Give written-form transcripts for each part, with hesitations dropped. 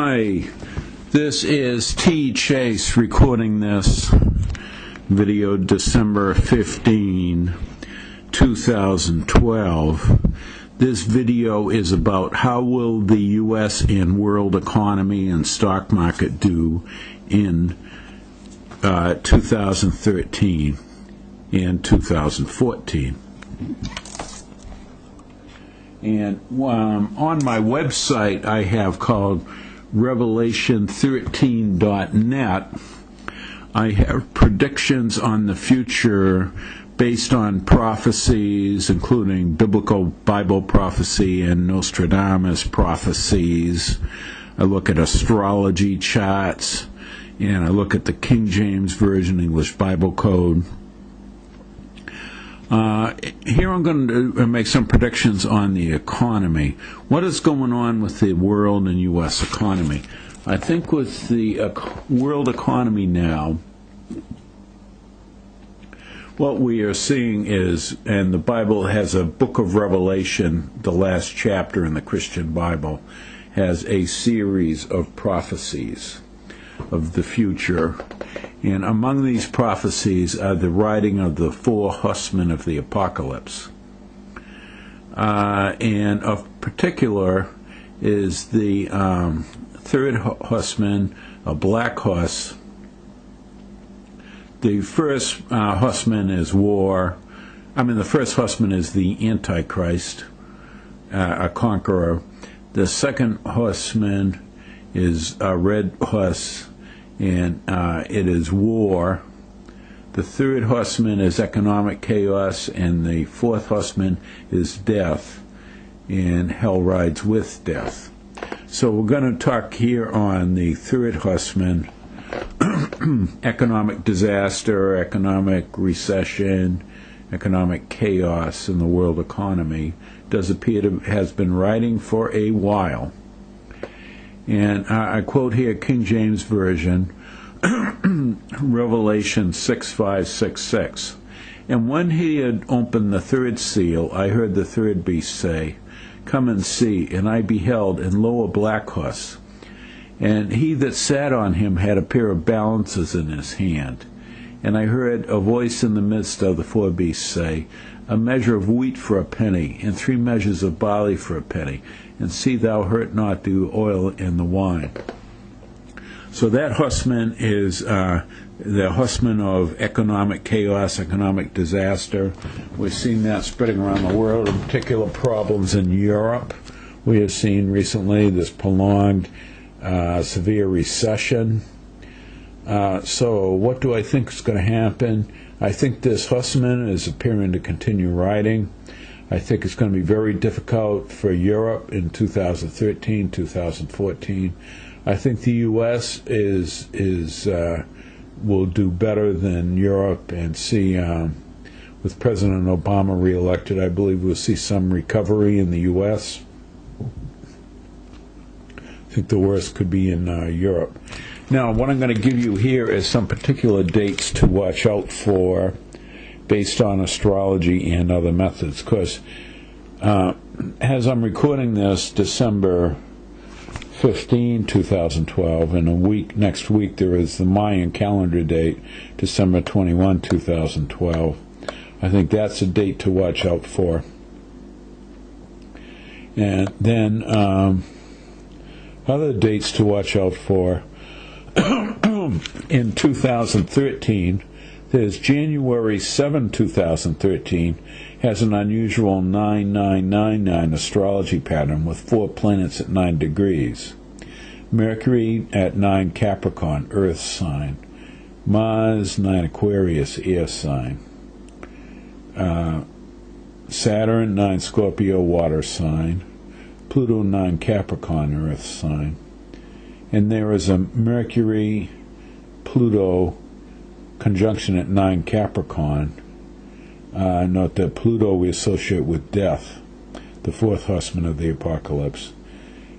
Hi, this is T. Chase recording this video December 15, 2012. This video is about how will the U.S. and world economy and stock market do in 2013 and 2014. And on my website I have called Revelation13.net. I have predictions on the future based on prophecies, including biblical Bible prophecy and Nostradamus prophecies. I look at astrology charts, and I look at the King James Version English Bible Code. Here I'm going to make some predictions on the economy. What is going on with the world and U.S. economy? I think with the world economy now, what we are seeing is, and the Bible has a book of Revelation, the last chapter in the Christian Bible, has a series of prophecies of the future. And among these prophecies are the writing of the four horsemen of the apocalypse. And of particular is the third horseman, a black horse. The first horseman is war. The first horseman is the Antichrist, a conqueror. The second horseman is a red horse, and it is war. The third horseman is economic chaos, and the fourth horseman is death, and hell rides with death. So we're going to talk here on the third horseman, economic disaster, economic recession, economic chaos in the world economy. Does appear to has been riding for a while. And I quote here King James Version, Revelation 6:5-6:6. And when he had opened the third seal, I heard the third beast say, Come and see. And I beheld, and lo, a black horse. And he that sat on him had a pair of balances in his hand. And I heard a voice in the midst of the four beasts say, A measure of wheat for a penny, and 3 measures of barley for a penny, and see thou hurt not the oil and the wine. So that horseman is the horseman of economic chaos, economic disaster. We're seeing that spreading around the world, in particular problems in Europe. We have seen recently this prolonged severe recession. So what do I think is going to happen? I think this horseman is appearing to continue riding. I think it's going to be very difficult for Europe in 2013, 2014. I think the U.S. will do better than Europe, and see, with President Obama reelected, I believe we'll see some recovery in the U.S. I think the worst could be in Europe. Now, what I'm going to give you here is some particular dates to watch out for based on astrology and other methods, because as I'm recording this, December 15, 2012, and next week there is the Mayan calendar date, December 21, 2012. I think that's a date to watch out for. And then other dates to watch out for in 2013, there's January 7, 2013, has an unusual 9999 astrology pattern with 4 planets at 9 degrees. Mercury at 9 Capricorn, earth sign. Mars 9 Aquarius, air sign. Saturn 9 Scorpio, water sign. Pluto 9 Capricorn, earth sign. And there is a Mercury-Pluto conjunction at 9 Capricorn. Note that Pluto we associate with death, the fourth horseman of the apocalypse.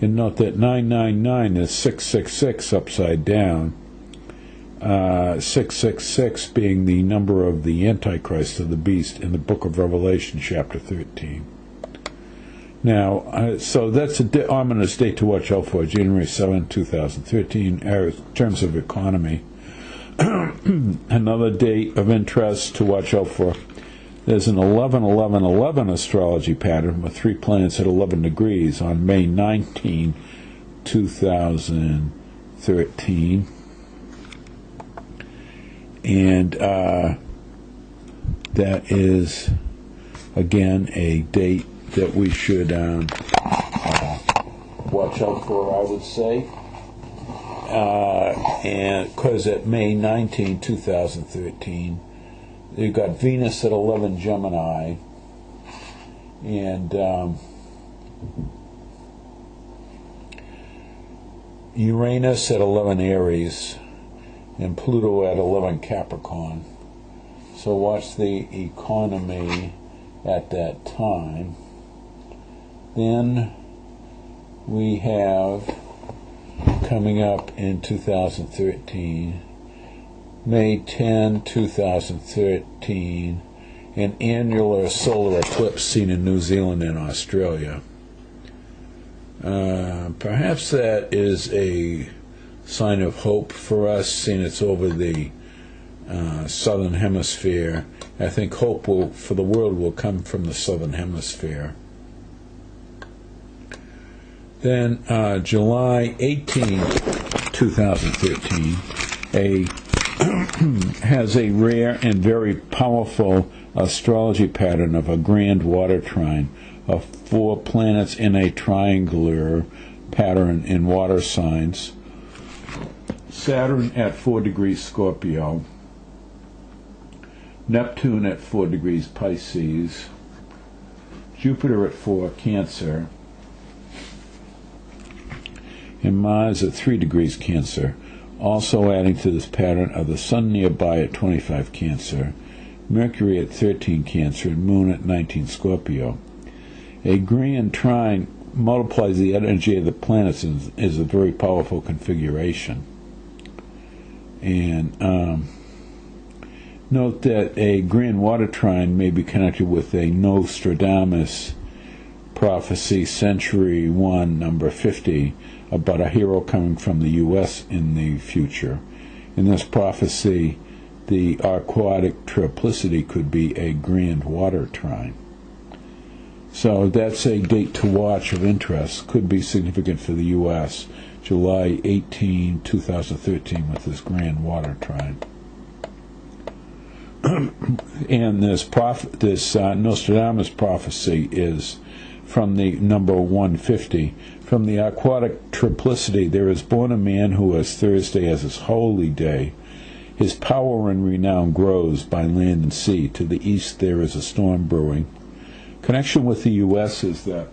And note that 999 is 666 upside down, 666 being the number of the Antichrist, of the beast, in the book of Revelation, chapter 13. Now, so that's an ominous date to watch out for, January 7, 2013, in terms of economy. Another date of interest to watch out for, there's an 11-11-11 astrology pattern with 3 planets at 11 degrees on May 19, 2013. And that is, again, a date that we should watch out for, I would say. And because at May 19, 2013, you've got Venus at 11 Gemini, and Uranus at 11 Aries, and Pluto at 11 Capricorn. So watch the economy at that time. Then we have, coming up in 2013, May 10, 2013, an annular solar eclipse seen in New Zealand and Australia. Perhaps that is a sign of hope for us, seeing it's over the southern hemisphere. I think hope for the world will come from the southern hemisphere. Then July 18, 2013, has a rare and very powerful astrology pattern of a grand water trine of 4 planets in a triangular pattern in water signs. Saturn at 4 degrees Scorpio, Neptune at 4 degrees Pisces, Jupiter at 4 Cancer, and Mars at 3 degrees Cancer. Also adding to this pattern are the Sun nearby at 25 Cancer, Mercury at 13 Cancer, and Moon at 19 Scorpio. A grand trine multiplies the energy of the planets and is a very powerful configuration. And note that a grand water trine may be connected with a Nostradamus prophecy, Century 1, number 50, about a hero coming from the U.S. in the future. In this prophecy, the aquatic triplicity could be a grand water trine. So that's a date to watch of interest. Could be significant for the U.S. July 18, 2013, with this grand water trine. And this Nostradamus prophecy is from the number 150. From the aquatic triplicity, there is born a man who has Thursday as his holy day. His power and renown grows by land and sea. To the east there is a storm brewing. Connection with the U.S. is that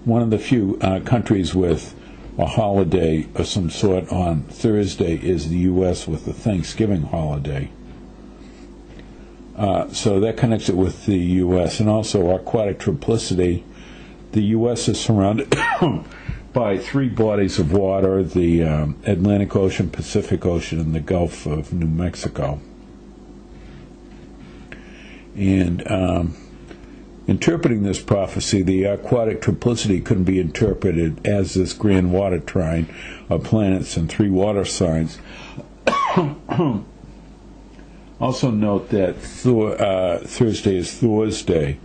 one of the few countries with a holiday of some sort on Thursday is the U.S. with the Thanksgiving holiday. So that connects it with the U.S. And also aquatic triplicity. The U.S. is surrounded by 3 bodies of water, the Atlantic Ocean, Pacific Ocean, and the Gulf of New Mexico. And interpreting this prophecy, the aquatic triplicity could be interpreted as this grand water trine of planets and 3 water signs. Also note that Thursday is Thor's day,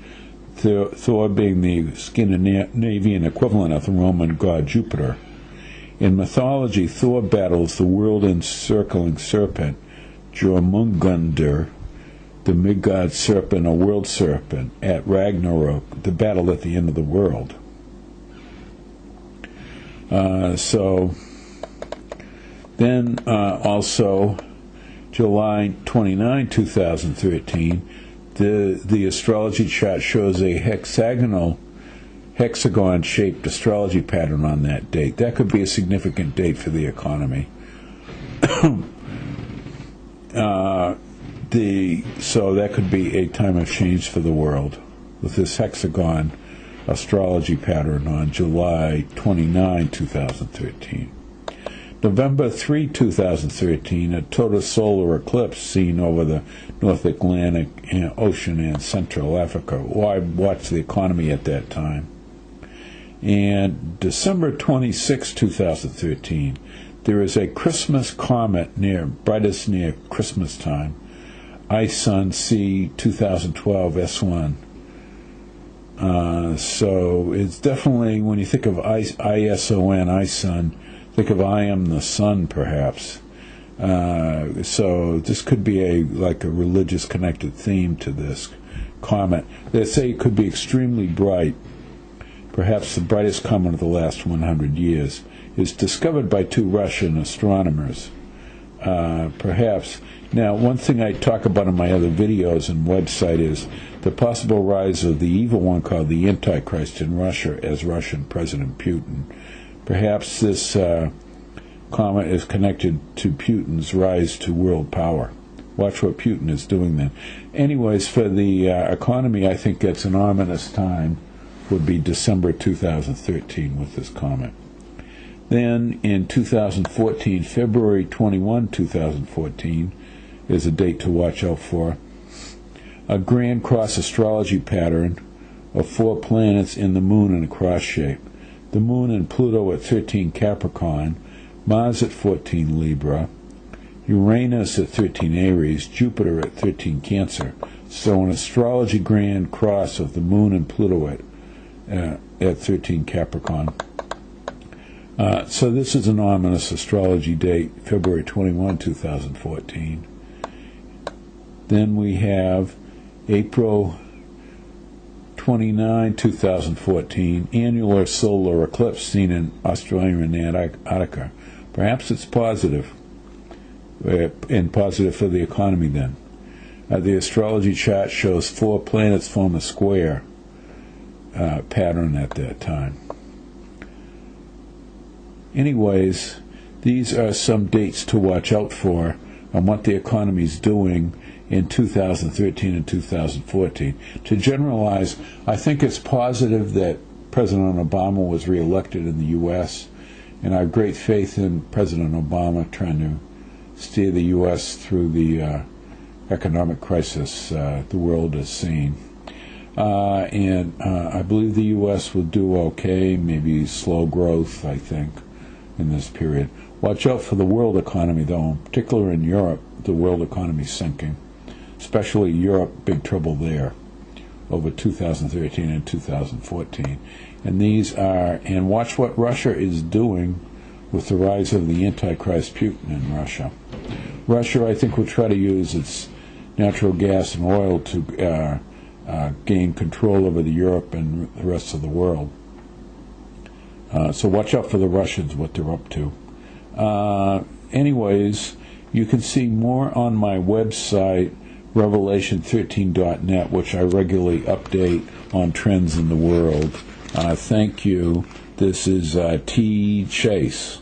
Thor being the Scandinavian equivalent of the Roman god Jupiter. In mythology, Thor battles the world-encircling serpent, Jormungandr, the Midgard serpent, or world serpent, at Ragnarok, the battle at the end of the world. So then also July 29, 2013, the astrology chart shows a hexagon-shaped astrology pattern on that date. That could be a significant date for the economy. So that could be a time of change for the world with this hexagon astrology pattern on July 29, 2013. November 3, 2013, a total solar eclipse seen over the North Atlantic Ocean and Central Africa. Well, I watched the economy at that time. And December 26, 2013, there is a Christmas comet brightest near Christmas time, ISON C 2012 S1. So it's definitely, when you think of ISON, think of I am the sun, perhaps. So this could be like a religious connected theme to this comet. They say it could be extremely bright, perhaps the brightest comet of the last 100 years. Is discovered by 2 Russian astronomers. Perhaps. Now, one thing I talk about in my other videos and website is the possible rise of the evil one called the Antichrist in Russia as Russian President Putin. Perhaps this comet is connected to Putin's rise to world power. Watch what Putin is doing then. Anyways, for the economy, I think that's an ominous time, would be December 2013 with this comet. Then in 2014, February 21, 2014, is a date to watch out for. A Grand Cross astrology pattern of 4 planets in the moon in a cross shape. The moon and Pluto at 13 Capricorn, Mars at 14 Libra, Uranus at 13 Aries, Jupiter at 13 Cancer. So an astrology Grand Cross of the moon and Pluto at 13 Capricorn. So this is an ominous astrology date, February 21, 2014. Then we have April 29, 2014, annular solar eclipse seen in Australia and Antarctica. Perhaps it's positive, and positive for the economy then. The astrology chart shows 4 planets form a square pattern at that time. Anyways, these are some dates to watch out for on what the economy is doing in 2013 and 2014. To generalize, I think it's positive that President Obama was reelected in the U.S., and I have great faith in President Obama trying to steer the U.S. through the economic crisis the world is seeing. And I believe the U.S. will do okay, maybe slow growth, I think, in this period. Watch out for the world economy, though. In particular in Europe, the world economy is sinking. Especially Europe, big trouble there over 2013 and 2014. And these are, and watch what Russia is doing with the rise of the Antichrist Putin in Russia. Russia, I think, will try to use its natural gas and oil to gain control over Europe and the rest of the world. So watch out for the Russians, what they're up to. Anyways, you can see more on my website, Revelation13.net, which I regularly update on trends in the world. Thank you. This is T. Chase.